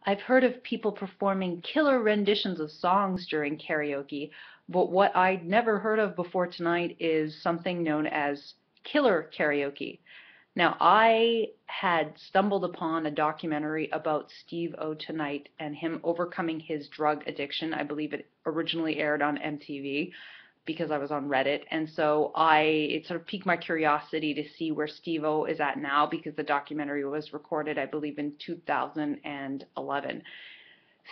I've heard of people performing killer renditions of songs during karaoke, but what I'd never heard of before tonight is something known as killer karaoke. Now, I had stumbled upon a documentary about Steve-O tonight and him overcoming his drug addiction. I believe it originally aired on MTV because I was on Reddit, and so it sort of piqued my curiosity to see where Steve-O is at now because the documentary was recorded, I believe, in 2011.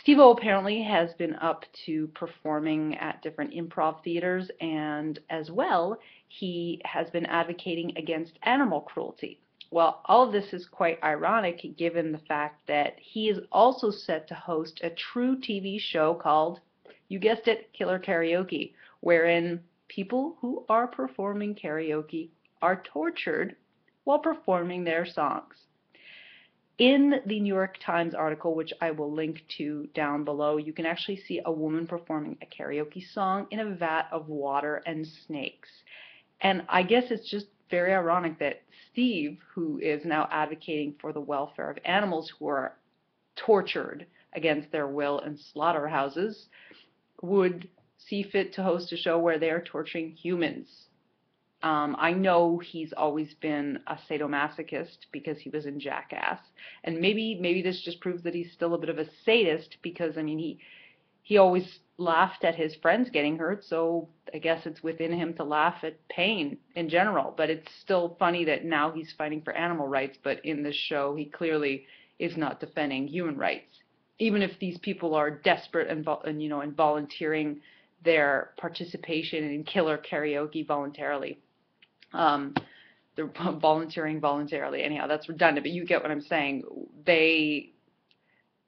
Steve-O apparently has been up to performing at different improv theaters, and as well, he has been advocating against animal cruelty. Well, all of this is quite ironic given the fact that he is also set to host a true TV show called, you guessed it, Killer Karaoke, wherein people who are performing karaoke are tortured while performing their songs. In the New York Times article, which I will link to down below, you can actually see a woman performing a karaoke song in a vat of water and snakes. And I guess it's just very ironic that Steve, who is now advocating for the welfare of animals who are tortured against their will in slaughterhouses, would see fit to host a show where they are torturing humans. I know he's always been a sadomasochist because he was in Jackass, and maybe this just proves that he's still a bit of a sadist because I mean he always laughed at his friends getting hurt, so I guess it's within him to laugh at pain in general. But it's still funny that now he's fighting for animal rights, but in this show he clearly is not defending human rights, even if these people are desperate and volunteering their participation in killer karaoke voluntarily. They're volunteering voluntarily. Anyhow, that's redundant, but you get what I'm saying. They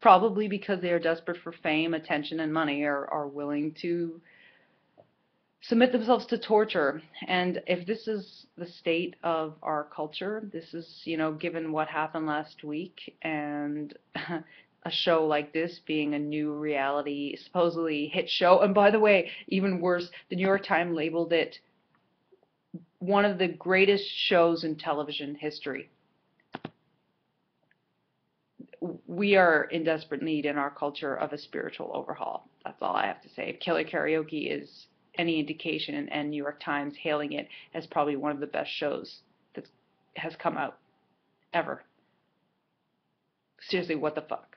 probably because they are desperate for fame, attention, and money are willing to submit themselves to torture. And if this is the state of our culture, this is, given what happened last week and a show like this being a new reality, supposedly hit show. And by the way, even worse, the New York Times labeled it one of the greatest shows in television history. We are in desperate need in our culture of a spiritual overhaul. That's all I have to say. If Killer Karaoke is any indication, and New York Times hailing it as probably one of the best shows that has come out ever. Seriously, what the fuck?